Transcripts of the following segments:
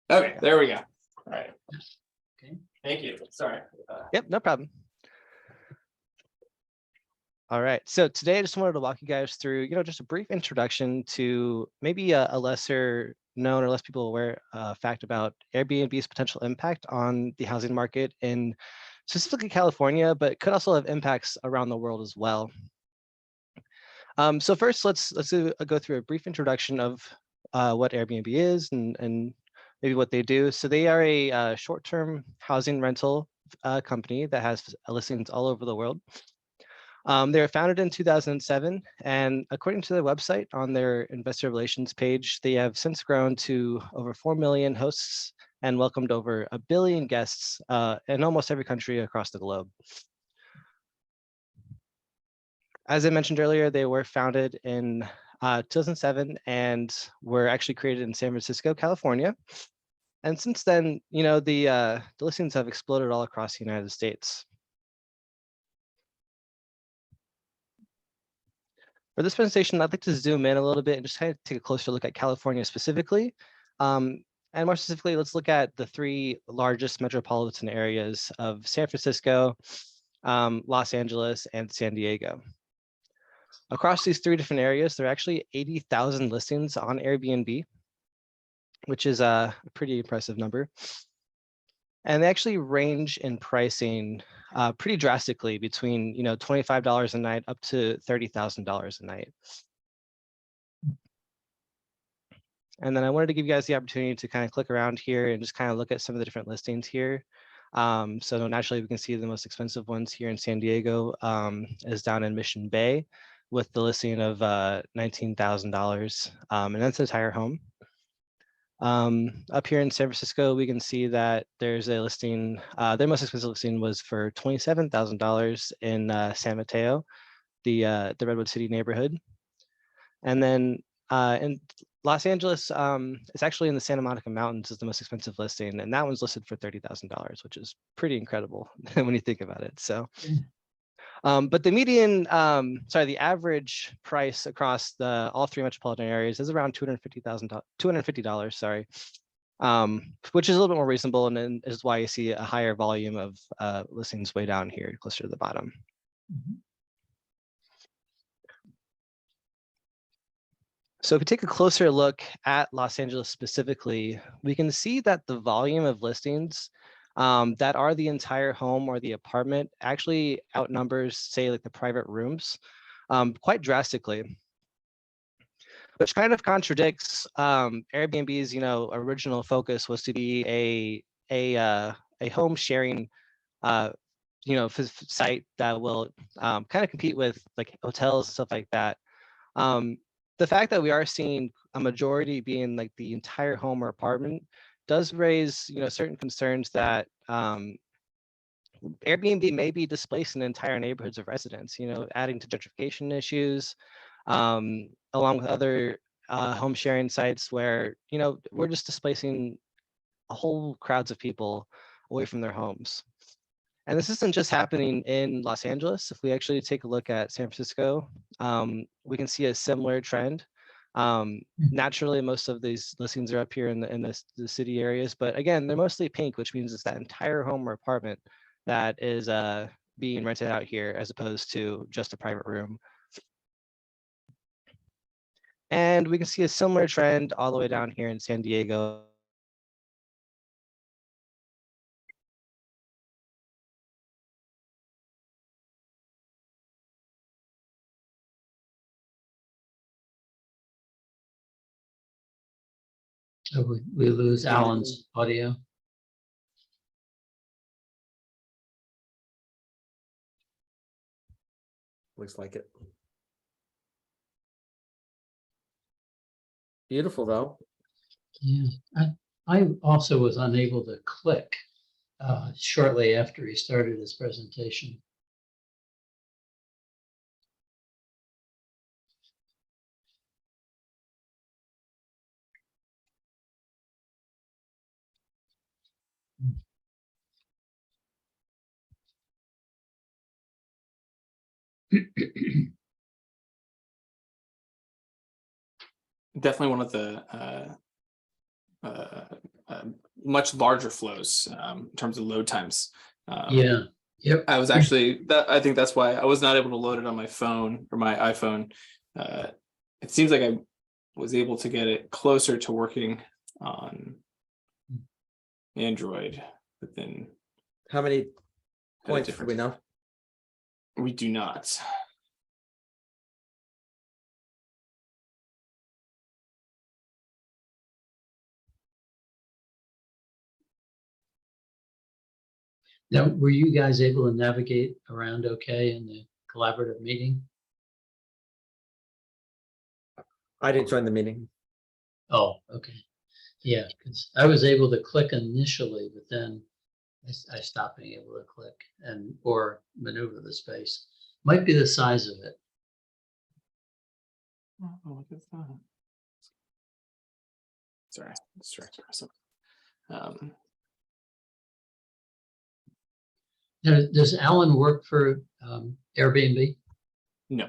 Okay, there we go. All right. Okay. Thank you. Sorry. Yep, no problem. All right, so today I just wanted to walk you guys through, just a brief introduction to maybe a lesser known or less people aware fact about Airbnb's potential impact on the housing market in specifically California, but could also have impacts around the world as well. So first, let's go through a brief introduction of what Airbnb is and maybe what they do. So they are a short-term housing rental company that has listings all over the world. They were founded in 2007, and according to their website on their investor relations page, they have since grown to over 4 million hosts and welcomed over 1 billion guests in almost every country across the globe. As I mentioned earlier, they were founded in 2007 and were actually created in San Francisco, California. And since then, the listings have exploded all across the United States. For this presentation, I'd like to zoom in a little bit and just kind of take a closer look at California specifically. And more specifically, let's look at the 3 largest metropolitan areas of San Francisco, Los Angeles, and San Diego. Across these 3 different areas, there are actually 80,000 listings on Airbnb, which is a pretty impressive number. And they actually range in pricing pretty drastically between $25 a night up to $30,000 a night. And then I wanted to give you guys the opportunity to kind of click around here and just kind of look at some of the different listings here. So naturally, we can see the most expensive ones here in San Diego is down in Mission Bay with the listing of $19,000, and that's an entire home. Up here in San Francisco, we can see that there's a listing, their most expensive listing was for $27,000 in San Mateo, the Redwood City neighborhood. And then in Los Angeles, it's actually in the Santa Monica Mountains is the most expensive listing, and that one's listed for $30,000, which is pretty incredible when you think about it. So, but the median, the average price across all 3 metropolitan areas is around $250, sorry, which is a little bit more reasonable, and is why you see a higher volume of listings way down here, closer to the bottom. Mm-hmm. So if we take a closer look at Los Angeles specifically, we can see that the volume of listings that are the entire home or the apartment actually outnumbers, say, like the private rooms quite drastically, which kind of contradicts Airbnb's original focus was to be a home sharing site that will kind of compete with like hotels and stuff like that. The fact that we are seeing a majority being like the entire home or apartment does raise, certain concerns that Airbnb may be displacing entire neighborhoods of residents, adding to gentrification issues, along with other home sharing sites where, we're just displacing whole crowds of people away from their homes. And this isn't just happening in Los Angeles. If we actually take a look at San Francisco, we can see a similar trend. Naturally, most of these listings are up here in the city areas, but again, they're mostly pink, which means it's that entire home or apartment that is being rented out here as opposed to just a private room. And we can see a similar trend all the way down here in San Diego. So we lose Allan's audio. Looks like it. Beautiful though. Yeah, I also was unable to click shortly after he started his presentation. Definitely one of the much larger flows in terms of load times. Yeah, yep. I was actually I think that's why I was not able to load it on my phone or my iPhone. It seems like I was able to get it closer to working on Android, but then how many had a Points do different- we know? We do not. Now, were you guys able to navigate around okay in the collaborative meeting? I didn't join the meeting. Oh, okay. Yeah, because I was able to click initially, but then I stopped being able to click or maneuver the space. Might be the size of it. Oh, look at that. Sorry, distracted myself. Now, does Allan work for Airbnb? No.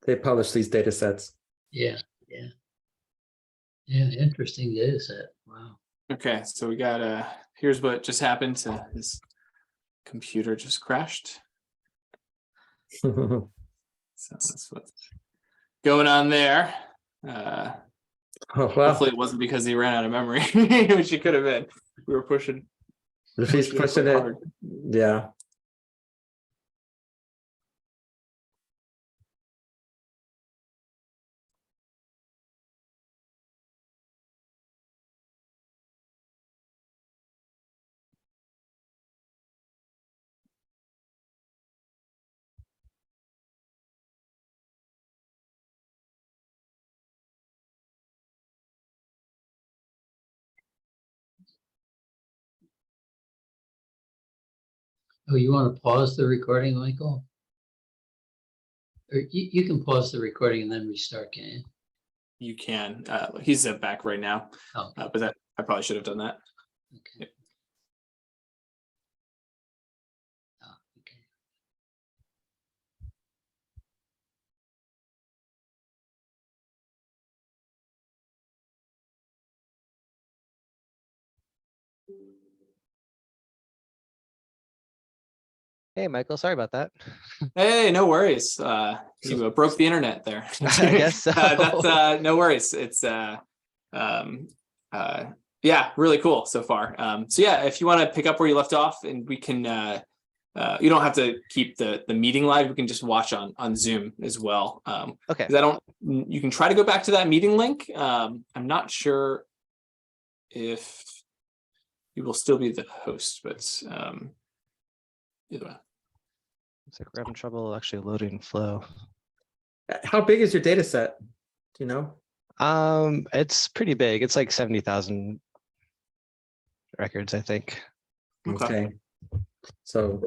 They publish these data sets. Yeah, yeah. Yeah, interesting data set. Wow. Okay, so we got here's what just happened to his computer just crashed. So that's what's going on there. Oh, well, Hopefully it wasn't because he ran out of memory, which it could have been. We were pushing. if he's pushing it, hard. yeah. Oh, you want to pause the recording, Michael? Or you can pause the recording and then restart, can you? You can. He's back right now, Oh, but that I probably should have done that. okay. Oh, okay. Hey, Michael, sorry about that. Hey, no worries. You broke the internet there. I guess so. That's no worries. It's yeah, really cool so far. So yeah, if you want to pick up where you left off, and we can you don't have to keep the meeting live. We can just watch on Zoom as well. Okay. 'Cause I don't. You can try to go back to that meeting link. I'm not sure if you will still be the host, but either way. Looks like we're having trouble actually loading flow. How big is your data set? Do you know? It's pretty big. It's like 70,000 records, I think. Okay. So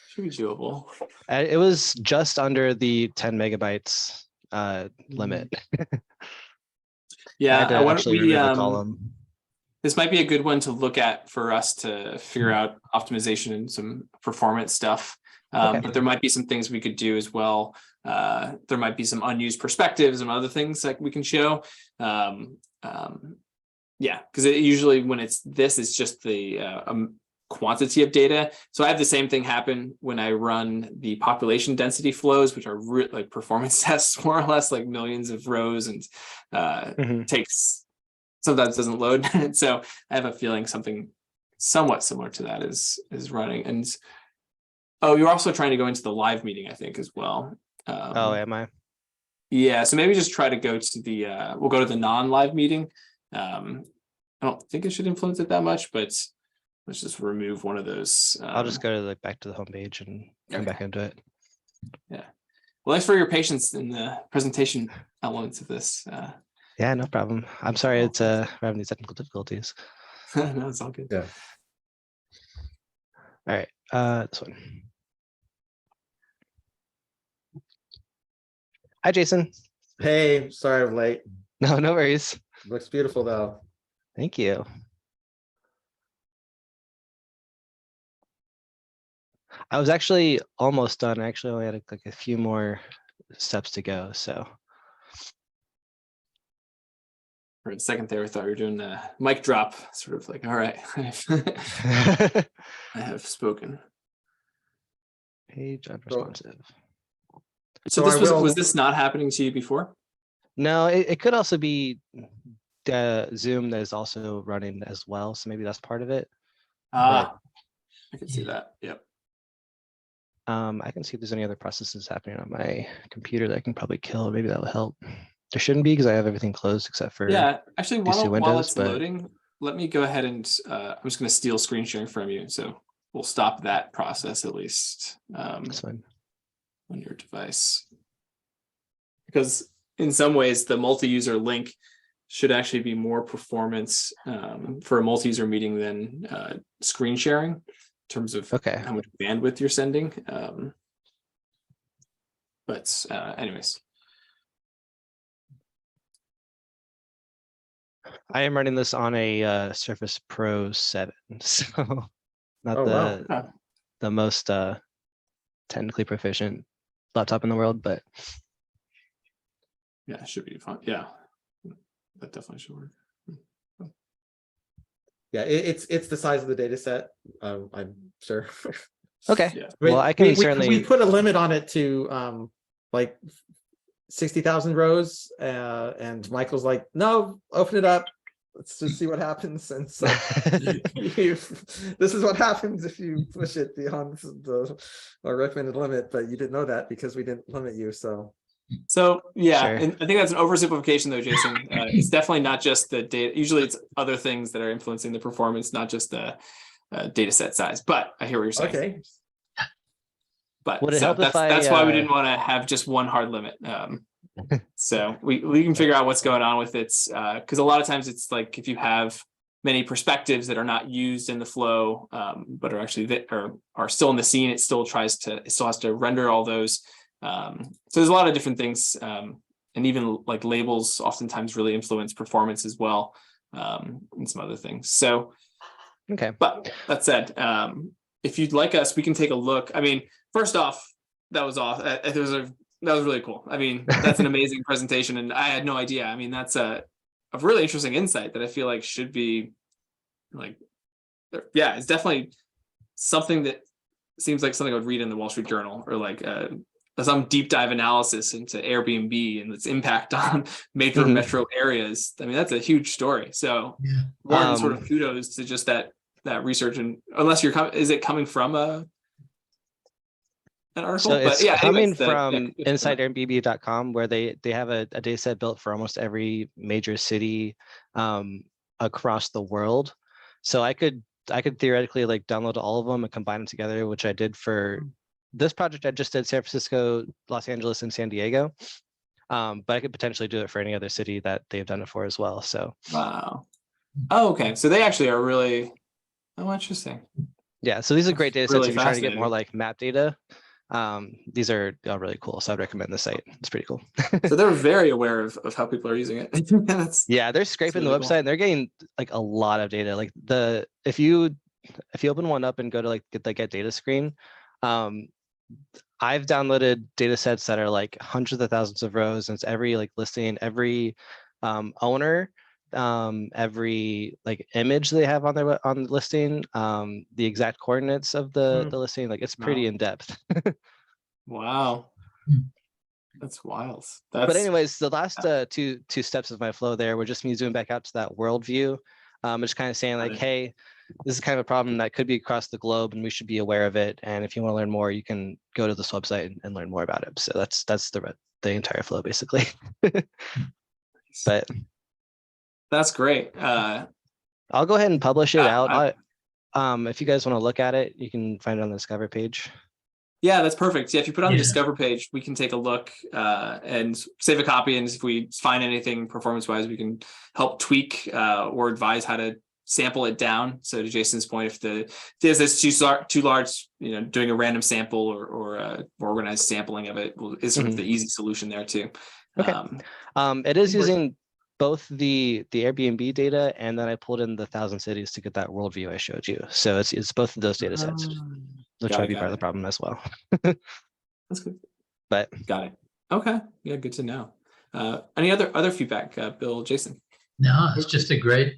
Should be doable. It was just under the 10 megabytes limit. Yeah, I had to I wonder, actually remove a column. this might be a good one to look at for us to figure out optimization and some performance stuff. Okay. But there might be some things we could do as well. There might be some unused perspectives and other things that we can show. Yeah, because usually when it's just the quantity of data. So I have the same thing happen when I run the population density flows, which are like performance tests, more or less, like millions of rows, and takes sometimes doesn't load. And so I have a feeling something somewhat similar to that is running. And oh, you're also trying to go into the live meeting, I think, as well. Oh, am I? Yeah, so maybe just try to go to the we'll go to the non-live meeting. I don't think it should influence it that much, but let's just remove one of those. I'll just go to back to the homepage and come Okay. back into it. Yeah. Well, thanks for your patience in the presentation elements of this. Yeah, no problem. I'm sorry it's we're having these technical difficulties. No, it's all good. yeah. All right, this one. Hi, Jason. Hey, sorry I'm late. No, no worries. Looks beautiful though. Thank you. I was actually almost done. I actually only had like a few more steps to go. So For a second there, I thought you were doing a mic drop, sort of like, all right, I have spoken. Page unresponsive. So So this I will- was this not happening to you before? No, it could also be Zoom that is also running as well. So maybe that's part of it. I can see Yeah. that. Yep. I can see if there's any other processes happening on my computer that I can probably kill. Maybe that will help. There shouldn't be because I have everything closed except for Yeah, actually, these two while windows, it's but- loading, let me go ahead and I'm just going to steal screen sharing from you. So we'll stop that process at least That's fine. on your device. Because in some ways, the multi-user link should actually be more performance for a multi-user meeting than screen sharing in terms of Okay. how much bandwidth you're sending. But anyways. I am running this on a Surface Pro 7, so not Oh, wow. the most technically proficient laptop in the world, but Yeah, it should be fun. Yeah, that definitely should work. Yeah, it's the size of the data set. I'm sure. okay. Yeah. Well, I can we certainly put a limit on it to like 60,000 rows, and Michael's like, no, open it up. Let's just see what happens. And so this is what happens if you push it beyond our recommended limit, but you didn't know that because we didn't limit you. So Yeah, Sure. and I think that's an oversimplification though, Jason. It's definitely not just the data. Usually it's other things that are influencing the performance, not just the data set size. But I hear what you're saying. okay. But Would it so help if that's I, why we didn't want to have just one hard limit. So we can figure out what's going on with it, because a lot of times it's like if you have many perspectives that are not used in the flow, but are actually are still in the scene, it still has to render all those. So there's a lot of different things, and even like labels oftentimes really influence performance as well, and some other things. So, okay. but that said, if you'd like us, we can take a look. I mean, first off, that was really cool. I mean, that's an amazing presentation, and I had no idea. I mean, that's a really interesting insight that I feel like should be like, yeah, it's definitely something that seems like something I would read in the Wall Street Journal, or like some deep dive analysis into Airbnb and its impact on major metro areas. I mean, that's a huge story. So, Yeah. more sort of kudos to just that research. And unless is it coming from an article? So it's but yeah, coming anyways, from InsideAirbnb.com, where they have a data set built for almost every major city across the world. So I could theoretically like download all of them and combine them together, which I did for this project. I just did San Francisco, Los Angeles, and San Diego. But I could potentially do it for any other city that they've done it for as well. So wow. Oh, okay. So they actually are really interesting. yeah, so these are great data sets Really if you're trying to get more fascinating. like map data. These are really cool. So I'd recommend the site. It's pretty cool. So they're very aware of how people are using it. Yeah, they're scraping the really website cool. and they're getting like a lot of data. Like if you open one up and go to like get the get data screen, I've downloaded data sets that are like hundreds of thousands of rows, and it's every like listing, every owner, every like image they have on the listing, the exact coordinates of the listing. Like it's pretty in depth. Wow. That's wild. But anyways, the last two steps of my flow there were just me zooming back out to that world view. Just kind of saying like, hey, this is kind of a problem that could be across the globe and we should be aware of it. And if you want to learn more, you can go to this website and learn more about it. So that's the entire flow basically. But that's great. I'll go ahead and publish it out. If you guys want to look at it, you can find it on the Discover page. Yeah, that's perfect. Yeah, if you put on the Discover page, we can take a look and save a copy. And if we find anything performance-wise, we can help tweak or advise how to sample it down. So to Jason's point, if this too large, doing a random sample or organized sampling of it is sort of the easy solution there too. Okay. It is using both the Airbnb data, and then I pulled in the 1,000 cities to get that worldview I showed you. So it's both of those data sets, which might be part of the problem as well. That's good. But got it. Okay. Yeah, good to know. Any other feedback, Bill, Jason? No, it's just a great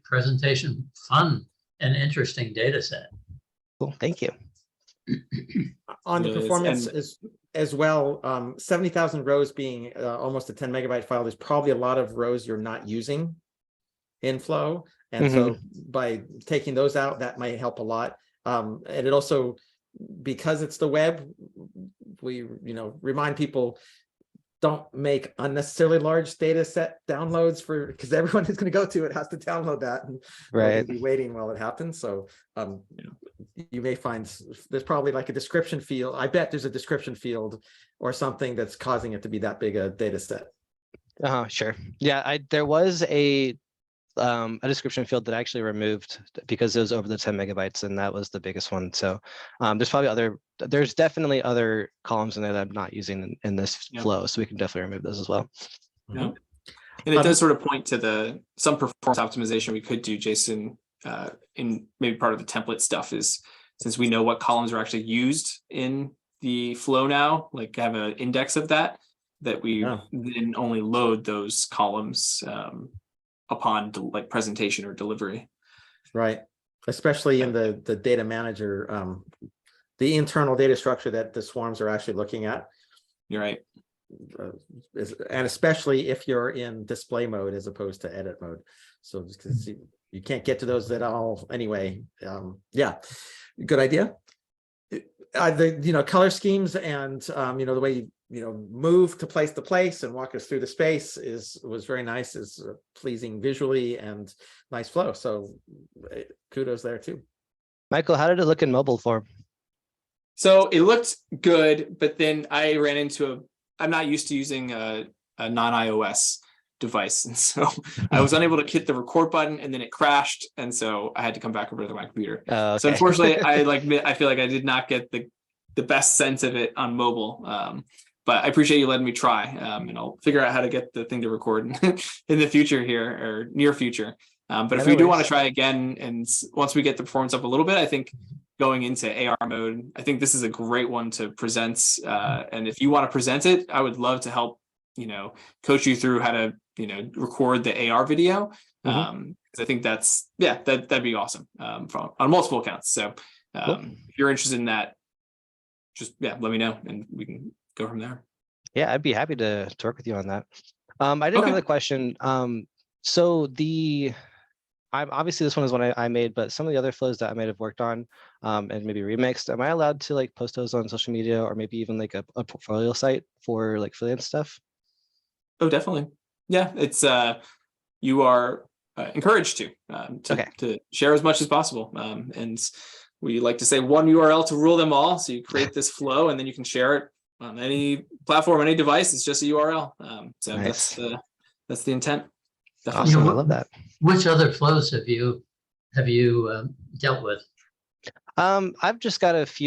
presentation, fun and interesting data set. Cool, thank you. On the Really is, performance and- as well, 70,000 rows being almost a 10 megabyte file, there's probably a lot of rows you're not using in Flow. And so by taking those out, that might help a lot. And it also, because it's the web, we remind people, don't make unnecessarily large data set downloads because everyone who's going to go to it has to download that, and they'll be waiting while it happens. So you may find there's probably like a description field. I bet there's a description field or something that's causing it to be that big a data set. Sure. Yeah, there was a description field that I actually removed because it was over the 10 megabytes, and that was the biggest one. So there's definitely other columns in there that I'm not using in this flow, so we can definitely remove those as well. Yeah. And it does sort of point to some performance optimization we could do, Jason, in maybe part of the template stuff is, since we know what columns are actually used in the flow now, like have an index of that we then only load those columns upon like presentation or delivery. Right. Especially in the data manager, the internal data structure that the swarms are actually looking at. You're right. And especially if you're in display mode as opposed to edit mode. So because you can't get to those at all anyway. Yeah, good idea. The color schemes and the way you move to place and walk us through the space was very nice, is pleasing visually and nice flow. So kudos there too. Michael, how did it look in mobile form? So it looked good, but then I ran into I'm not used to using a non-iOS device, and so I was unable to hit the record button, and then it crashed, and so I had to come back over to my computer. Okay. So unfortunately, I feel like I did not get the best sense of it on mobile. But I appreciate you letting me try, and I'll figure out how to get the thing to record in the future here, or near future. But if we do want to try again, and once we get the performance up a little bit, I think going into AR mode, I think this is a great one to present. And if you want to present it, I would love to help, coach you through how to, record the AR video. Because I think that'd be awesome on multiple accounts. So if you're interested in that, just let me know and we can go from there. Yeah, I'd be happy to work with you on that. I did have another question. So obviously this one is one I made, but some of the other flows that I might have worked on and maybe remixed, am I allowed to like post those on social media, or maybe even like a portfolio site for like freelance stuff? Oh, definitely. Yeah, it's you are encouraged to share as much as possible. And we like to say one URL to rule them all. So you create this flow and then you can share it on any platform, any device. It's just a URL. So nice. That's the intent. Definitely. Awesome. I love that. Which other flows have you dealt with? I've just got a few